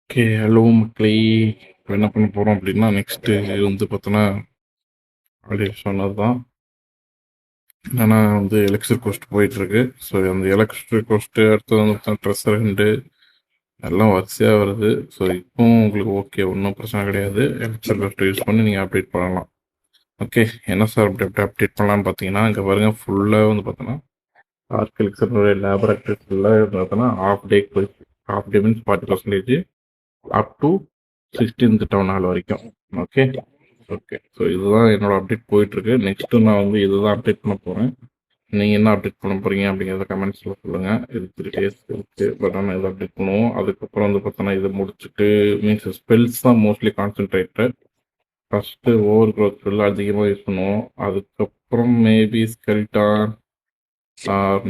Okay. Hello மக்களே! இப்ப என்ன பண்ண போறோம் அப்டின்னா, நெக்ஸ்ட்டு வந்து பார்த்தோன்னா, ஆல்ரெடி சொன்னது தான். என்னன்னா வந்து எலக்ட்ரிக் கோஸ்ட் போயிட்டுருக்கு. ஸோ, அந்த எலக்ட்ரிக் கோஸ்ட்டு அடுத்தது வந்து பார்த்தா ட்ரெஸ்ஸர் ஹண்ட் எல்லாம் வரிசையா வருது. ஸோ, இப்பவும் உங்களுக்கு ஓகே. ஒண்ணும் பிரச்சனை கிடையாது. எலக்ட்ரிக் கோஸ்ட் யூஸ் பண்ணி நீங்க அப்டேட் பண்ணலாம். ஓகே. என்ன சார் அப்டேட் பண்ணலான்னு பார்த்தீங்கன்னா, இங்க பாருங்க ஃபுல்லா வந்து பார்த்தோன்னா, ஆர்க் எலக்ட்ரிக்கனுடைய லேபரேட்டரி ஃபுல்லா பார்த்தோன்னா, ஹாஃப் டேக்கு போயிடுச்சு. Half day means 40% up to 16th town hall வரைக்கும். ஓகே. ஓகே. ஸோ இதுதான் என்னோட அப்டேட் போயிட்டுருக்கு. நெக்ஸ்ட்டு நான் வந்து இதுதான் அப்டேட் பண்ண போகிறேன். நீங்கள் என்ன அப்டேட் பண்ண போகிறீங்க அப்படிங்கிறத கமெண்ட்ஸில் சொல்லுங்கள். இது 3 days இருக்குது. பட் ஆனால் இதை அப்டேட் பண்ணுவோம். அதுக்கப்புறம் வந்து பார்த்தோன்னா இதை முடிச்சுட்டு மீன்ஸ் ஸ்பெல்ஸ் தான் mostly concentrated. First over growth spell அதிகமாக யூஸ் பண்ணுவோம். அதுக்கப்புறம் மேபி ஸ்கெல்டான்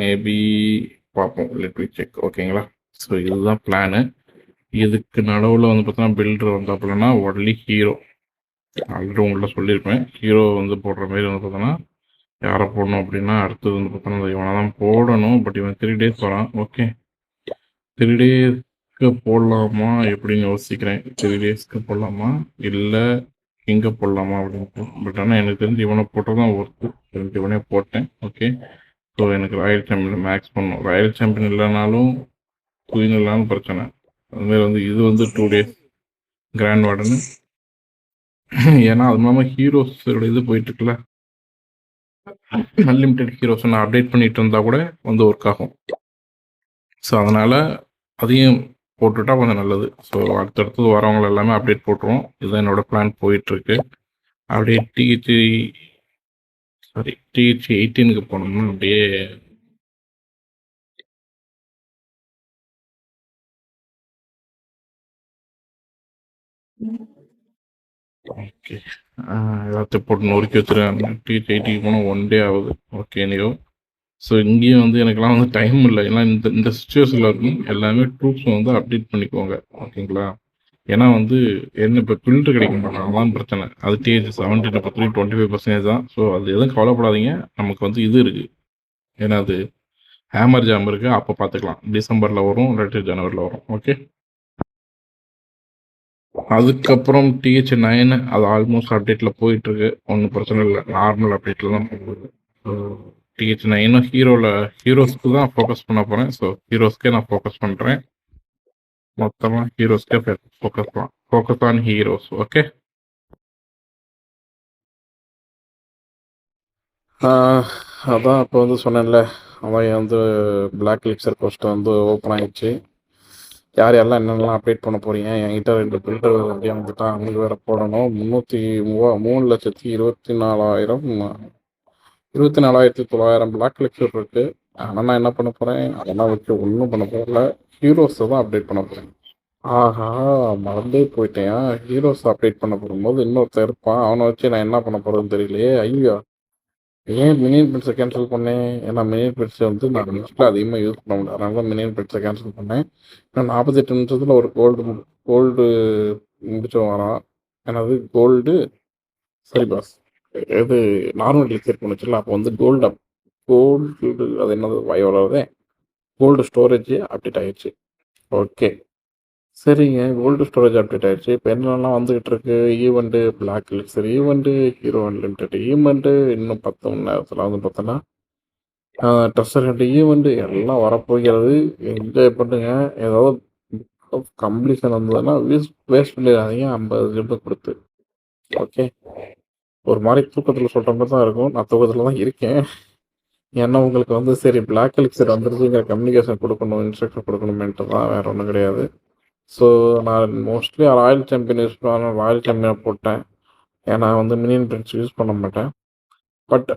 மேபி பார்ப்போம். Let we check. ஓகேங்களா? ஸோ இதுதான் பிளானு. இதுக்கு நடுவில் வந்து பார்த்தோன்னா பில்டர் வந்தாப்புலன்னா ஒன்லி ஹீரோ. ஆல்ரெடி உங்கள்ட்ட சொல்லியிருப்பேன். ஹீரோ வந்து போடுற மாதிரி வந்து பார்த்தோன்னா யாரை போடணும் அப்படின்னா அடுத்தது வந்து பார்த்தோன்னா இவனை தான் போடணும். பட் இவன் 3 days வரான். ஓகே. 3 daysக்கு போடலாமா எப்படின்னு யோசிக்கிறேன். 3 daysக்கு போடலாமா இல்லை எங்கே போடலாமா அப்படின்ட்டு. பட் ஆனால் எனக்கு தெரிஞ்சு இவனை போட்டால் தான் ஒர்த்து. எனக்கு இவனே போட்டேன். ஓகே. ஸோ எனக்கு ராயல் சாம்பியன் மேக்ஸ் பண்ணணும். ராயல் சாம்பியன் இல்லைனாலும் குயின் இல்லைனாலும் பிரச்சனை. அதுமாதிரி வந்து இது வந்து 2 days கிராண்ட் வார்டனு. ஏன்னா அது இல்லாமல் ஹீரோஸோட இது போயிட்டு இருக்குல்ல, அன்லிமிட்டெட் ஹீரோஸ் நான் அப்டேட் பண்ணிட்டு இருந்தா கூட வந்து ஒர்க் ஆகும். ஸோ அதனால அதையும் போட்டுட்டா கொஞ்சம் நல்லது. ஸோ அடுத்தடுத்து வரவங்க எல்லாமே அப்டேட் போட்டுருவோம். இதுதான் என்னோட பிளான் போயிட்டு இருக்கு. அப்படியே டிஹெச் 18க்கு போனோம்னா அப்படியே ஓகே. எல்லாத்தையும் போட்டு நொறுக்கி வச்சிருக்காங்க. டிஹெச் 18க்கு போனால் 1 day ஆகுது. ஓகே நீயோ. ஸோ இங்கேயும் வந்து எனக்குலாம் வந்து டைம் இல்லை. ஏன்னா இந்த சுச்சுவேஷனில் இருக்கும் எல்லாமே ட்ரூப்ஸ் வந்து அப்டேட் பண்ணிக்கோங்க. ஓகேங்களா? ஏன்னா வந்து என்ன இப்போ பில்டர் கிடைக்க மாட்டாங்க. அதான் பிரச்சனை. அது டிஹெச் 17 பொறுத்தவரைக்கும் 25% தான். ஸோ அது எதுவும் கவலைப்படாதீங்க. நமக்கு வந்து இது இருக்குது. ஏன்னா அது ஹேமர் ஜாம் இருக்குது. அப்போ பார்த்துக்கலாம். டிசம்பரில் வரும், இல்லாட்டி ஜனவரியில் வரும். ஓகே. அதுக்கப்புறம் டிஹெச் 9 அது ஆல்மோஸ்ட் அப்டேட்டில் போயிட்டுருக்கு. ஒன்றும் பிரச்சனை இல்லை. நார்மல் அப்டேட்டில் தான் போகுது. ஸோ டிஹெச் 9 ஹீரோஸ்க்கு தான் ஃபோக்கஸ் பண்ண போகிறேன். ஸோ ஹீரோஸ்க்கே நான் ஃபோக்கஸ் பண்ணுறேன். மொத்தமாக ஹீரோஸ்க்கே ஃபோக்கஸ் ஆன் ஹீரோஸ். ஓகே. அதான் இப்போ வந்து சொன்னேன்ல, அவன் வந்து பிளாக் எலிக்சர் கோஸ்ட்டை வந்து ஓப்பன் ஆகிடுச்சு. யார் யாரெல்லாம் என்னென்னலாம் அப்டேட் பண்ண போகிறீங்க? என்கிட்ட 2 பில்டர் ரெடியாக வந்துட்டான். அவங்களுக்கு வேறு போடணும். 3,24,000 24,900 பிளாக் எலிக்சர் இருக்குது. ஆனால் நான் என்ன பண்ண போகிறேன்? அதெல்லாம் வச்சு ஒன்றும் பண்ண போகிறதில்ல. ஹீரோஸை தான் அப்டேட் பண்ண போகிறேன். ஆஹா! மறந்தே போயிட்டேன். ஹீரோஸ் அப்டேட் பண்ண போகும்போது இன்னொருத்தன் இருப்பான். அவனை வச்சு நான் என்ன பண்ண போகிறதுன்னு தெரியலையே. ஐயோ! ஏன் மினியன் பெட்ஸை கேன்சல் பண்ணேன்? ஏன்னா மினியன் பெட்ஸை வந்து நான் மோஸ்ட்லி அதிகமாக யூஸ் பண்ண முடியல. அதனால தான் மினியன் பெட்ஸை கேன்சல் பண்ணேன். நான் 48 நிமிஷத்தில் ஒரு கோல்டு முடிச்சு வரான். என்னது கோல்டு? சரி பாஸ். இது நார்மல் கிளிக் பண்ணுச்சுல, அப்போ வந்து கோல்டு அது என்னது வாய் வராதே. கோல்டு ஸ்டோரேஜ் அப்டேட் ஆகிடுச்சு. ஓகே. சரிங்க. கோல்டு ஸ்டோரேஜ் அப்டேட் ஆயிடுச்சு. இப்போ என்னென்னலாம் வந்துகிட்டு இருக்கு? Event, black elixir event, hero unlimited event, இன்னும் 10 மணி நேரத்தில் வந்து பார்த்தோன்னா ட்ரெஸ்ஸர் ஹண்ட் ஈவெண்ட்டு எல்லாம் வரப்போகிறது. என்ஜாய் பண்ணுங்க. ஏதாவது கம்ப்ளீஷன் வந்ததுன்னா வேஸ்ட் பண்ணிடாதீங்க 50 நிமிடம் கொடுத்து. ஓகே. ஒரு மாதிரி தூக்கத்தில் சொல்கிற மாதிரி தான் இருக்கும். நான் தூக்கத்தில் தான் இருக்கேன். ஏன்னா உங்களுக்கு வந்து சரி பிளாக் எலிக்சர் வந்துருச்சுங்கிற கம்யூனிகேஷன் கொடுக்கணும், இன்ஸ்ட்ரக்ஷன் கொடுக்கணுமேன்ட்டு தான், வேறு ஒன்றும் கிடையாது. ஸோ நான் மோஸ்ட்லி ராயல் சாம்பியன் யூஸ் பண்ண ராயல் சாம்பியனை போட்டேன். ஏன்னா வந்து மினியன் பிரின்ஸ் யூஸ் பண்ண மாட்டேன். But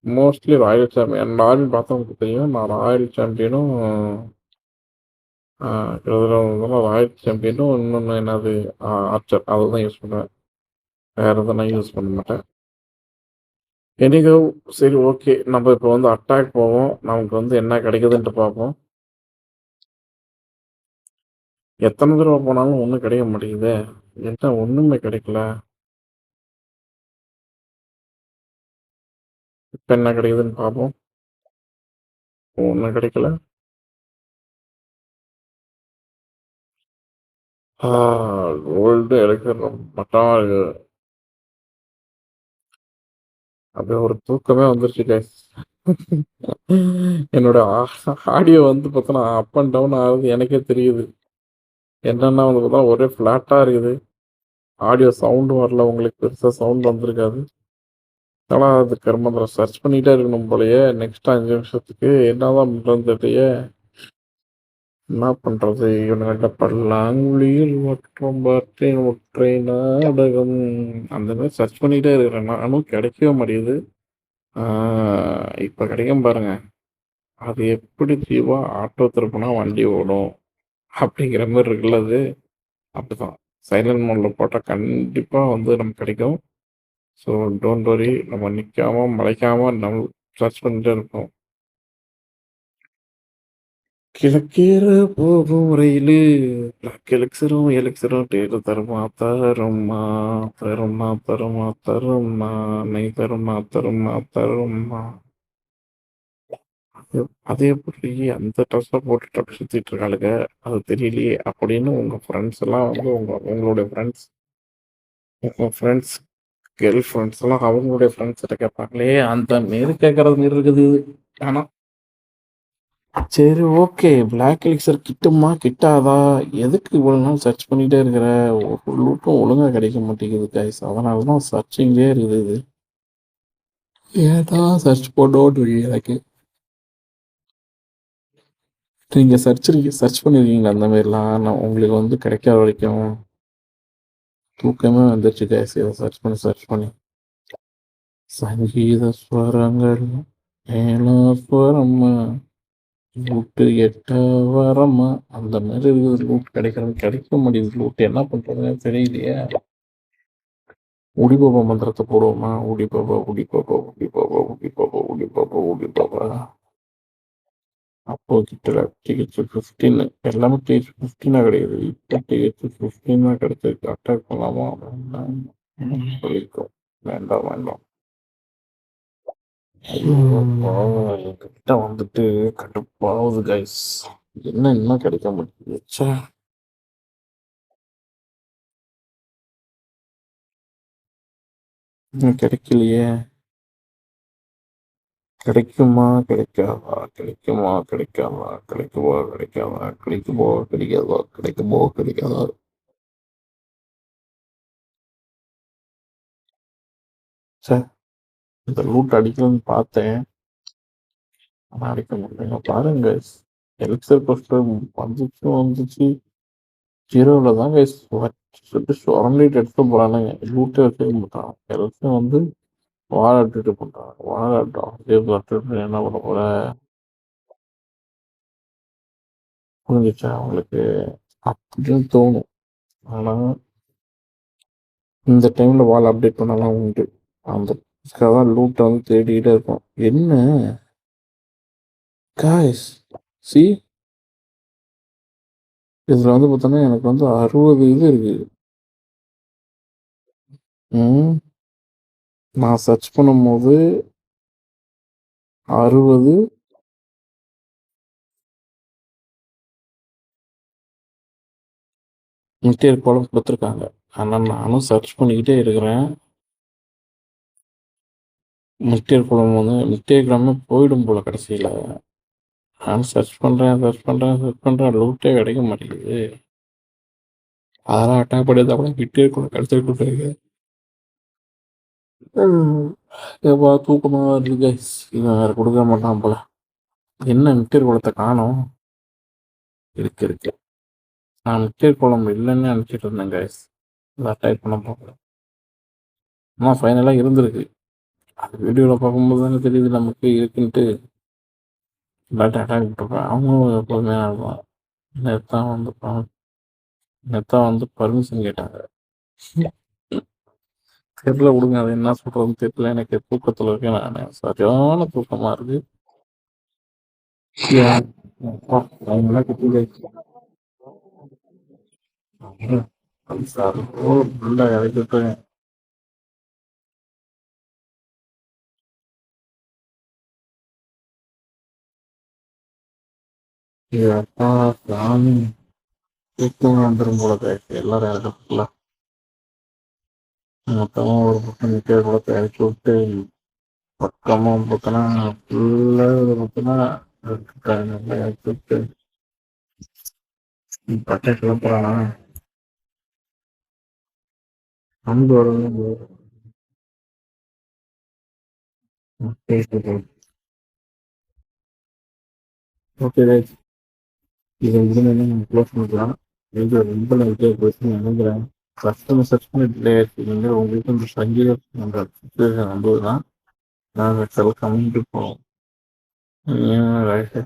mostly royal champion royal பார்த்தவங்களுக்கு தெரியும். நான் ராயல் சாம்பியனும் ராயல் சாம்பியனும் இன்னொன்று என்னது ஆர்ச்சர் அதை தான் யூஸ் பண்ணுவேன். வேறு எதுவும் நான் யூஸ் பண்ண மாட்டேன். எனிகோ சரி ஓகே. நம்ம இப்போ வந்து அட்டாக் போவோம். நமக்கு வந்து என்ன கிடைக்குதுன்ட்டு பார்ப்போம். எத்தனை தடவை போனாலும் ஒன்றும் கிடைக்க மாட்டேங்குதே. என்ன ஒன்றுமே கிடைக்கல. இப்போ என்ன கிடைக்குதுன்னு பார்ப்போம். ஒன்றும் கிடைக்கல. ஆ கோல்டு எலக்ட்ரிக் மட்டமா இருக்கு. அப்படியே ஒரு தூக்கமே வந்துருச்சு கைஸ். என்னோட ஆடியோ வந்து பார்த்தோன்னா அப் அண்ட் டவுன் ஆகுது எனக்கே தெரியுது. என்னன்னா வந்து பார்த்தா ஒரே ஃப்ளாட்டா இருக்குது. ஆடியோ சவுண்டும் வரல. உங்களுக்கு பெருசா சவுண்ட் வந்திருக்காது. ஆனா அது கருமந்திரம் சர்ச் பண்ணிட்டே இருக்கணும் போலயே. நெக்ஸ்ட் 5 நிமிஷத்துக்கு என்னதான் பண்றதுன்னு தெரியலையே. என்ன பண்றது? இவனுங்கள்ட்ட பல்லாங்குழியில் மற்றும் பார்த்தேன் ஒற்றை நாடகம். அந்த மாதிரி சர்ச் பண்ணிட்டே இருக்கிறேன். நானும் கிடைக்கவே மாட்டேங்குது. ஆ, இப்ப கிடைக்கும் பாருங்க. அது எப்படி ஜீவா ஆட்டோ திருப்புனா வண்டி ஓடும் அப்படிங்கிற மாதிரி இருக்குல்ல அது. அப்படிதான். சைலண்ட் மோட்ல போட்டால் கண்டிப்பா வந்து நமக்கு கிடைக்கும். So don't worry. நம்ம நிற்காம மலைக்காம நம்ம சர்ச் பண்ணிட்டே இருப்போம். கிழக்கேற போகும் ரயிலு கிழக்ஸரும் எலக்ஸரும் டேரு தருமா தருமா தருமா தருமா தருமா நெய் தருமா தருமா தருமா. அது எப்படி அந்த ட்ரெஸ்ஸை போட்டுட்டு அப்படி சுத்திட்டு இருக்காளுங்க, அது தெரியலையே அப்படின்னு உங்க ஃப்ரெண்ட்ஸ் எல்லாம் வந்து உங்களுடைய ஃப்ரெண்ட்ஸ், உங்க ஃப்ரெண்ட்ஸ் கேர்ள் ஃப்ரெண்ட்ஸ் எல்லாம் அவங்களுடைய ஃப்ரெண்ட்ஸ் கிட்ட கேட்பாங்களே அந்த மாரி கேட்கறது மாரி இருக்குது. ஆனா சரி, ஓகே. பிளாக் எலிக்சர் கிட்டுமா கிட்டாதா? எதுக்கு இவ்வளோ நாள் சர்ச் பண்ணிட்டே இருக்கிற? ஒரு லூட்டும் ஒழுங்கா கிடைக்க மாட்டேங்குது கைஸ். அதனால தான் சர்ச்சிங்லேயே இருக்குது இது. ஏதா சர்ச் பண்ணோன்னு எனக்கு. நீங்கள் சர்ச் பண்ணியிருக்கீங்களா அந்த மாதிரிலாம்? நான் உங்களுக்கு வந்து கிடைக்காத வரைக்கும் தூக்கமே வந்துருச்சு கைஸ். இதை சர்ச் பண்ணி சங்கீத ஸ்வரங்கள் மேலாஸ்வரம்மா லூட்டு எட்ட வரமா அந்த மாதிரி இருக்குது. லூட் கிடைக்க மாட்டேங்குது. லூட் என்ன பண்ணுறதுன்னு தெரியலையே. உடிபாபா மந்திரத்தை போடுவோமா? உடிபாபா உடிபாபா உடிபாபா உடிபாபா உடிபாபா உடிபாபா. அப்போ கிட்ட டிஹெச் 15 எல்லாமே டிஹெச் 15 கிடையாது. இப்போ டிஹெச் 15 கிடைச்சிருக்கு. அட்டாக் பண்ணலாமா சொல்லியிருக்கோம். வேண்டாம் வேண்டாம். ஐயோ எங்ககிட்ட வந்துட்டு கடுப்பாகுது கைஸ். என்ன இன்னும் கிடைக்க மாட்டேங்குது. ச்சே. இன்னும் கிடைக்கலையே. கிடைக்குமா கிடைக்காதா கிடைக்குமா கிடைக்காதா கிடைக்குமா கிடைக்காதா கிடைக்குமோ கிடைக்காதா கிடைக்குமோ கிடைக்காதா. சே, இந்த லூட் அடிக்கணும்னு பார்த்தேன். ஆனால் அடிக்க முடியல. பாருங்க எலக்சர் போஸ்ட் வந்துச்சு. ஜீரோவில் தான் கைஸ் சொல்லிட்டு சுரண்டிட்டு எடுத்து போகிறானுங்க. லூட்டே வச்சுக்க மாட்டான். எலக்ஷன் வந்து வாழாட்டுட்டு பண்ணுறாங்க. வாழாட்டம் அப்படியே என்ன பண்ண போற? புரிஞ்சிச்சா அவங்களுக்கு? அப்படின்னு தோணும். ஆனால் இந்த டைமில் வால் அப்டேட் பண்ணலாம் உண்டு. அந்த தான் லூட்டை வந்து தேடிக்கிட்டே இருக்கும். என்ன காய்ஸ் சி இதில் வந்து பார்த்தோன்னா எனக்கு வந்து 60 இது இருக்குது. நான் சர்ச் பண்ணும்போது 60 மிஸ்டேக் போல கொடுத்துருக்காங்க. ஆனால் நானும் சர்ச் பண்ணிக்கிட்டே இருக்கிறேன். மிஸ்டேக் போலும் போது மிஸ்டேக் இல்லாமல் போயிடும் போல கடைசியில். நானும் சர்ச் பண்ணுறேன் லூட்டே கிடைக்க மாட்டேங்குது. அதெல்லாம் அட்டாக் பண்ணியிருந்தா கூட மிஸ்டேக் கூட கிடச்சிருக்கு. எப்பா தூக்கமாக இருக்கு கைஸ். இவன் வேறு கொடுக்க மாட்டான் போல. என்ன மிஸ்டேக் குளத்தை காணோம். இருக்கு. நான் மிஸ்டேக் குளம் இல்லைன்னு நினச்சிட்டு இருந்தேன் கைஸ். அதை அட்டாக் பண்ண போகிறேன். ஆனால் ஃபைனலாக இருந்திருக்கு. அது வீடியோவில் பார்க்கும்போது தானே தெரியுது நமக்கு இருக்குன்ட்டு. பட் அட்டாக் விட்டுருப்பேன். அவங்களும் எப்போதுமே ஆடுவான். நேத்தான் வந்து பர்மிஷன் கேட்டாங்க. தெரியல விடுங்க. அது என்ன சொல்கிறதுன்னு தெரியல. எனக்கு தூக்கத்தில் இருக்கேன். நான் சரியான தூக்கமாக இருக்கு. அவங்களாம் குட்டி சார் ஃபுல்லாக இறக்கிட்டு சாமி தூக்கம் வந்துடும் போல எல்லாரும் இறக்கல மொத்தமாக ஒரு பக்கம் நிற்கிற குளத்தை இறக்கி விட்டு பக்கமாக பார்த்தோன்னா ஃபுல்லாக பார்த்தோன்னா இறக்கி விட்டு பட்டை கிளப்புறானா அன்பு வரணும் ஓகே ரைட் இதை இருந்து நம்ம க்ளோஸ் பண்ணிக்கலாம் இது ரொம்ப நெகட்டிவ் போயிடுச்சுன்னு நினைக்கிறேன் கஸ்டமர் சர்ச் பண்ணி டிலே ஆயிடுச்சு வந்து உங்களுக்கு இந்த சங்கீத அந்த சுச்சுவேஷன் வந்தது தான் நாங்கள் சில கம்மிட்டு போவோம் ரைட்டு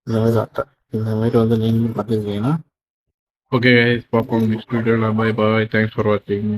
இந்த மாதிரி ஆட்டேன் இந்த மாதிரி வந்து நீங்களும் பார்த்துருக்கீங்கன்னா ஓகே பார்ப்போம் நெக்ஸ்ட் வீடியோவில் பை பாய் தேங்க்ஸ் ஃபார் வாட்சிங்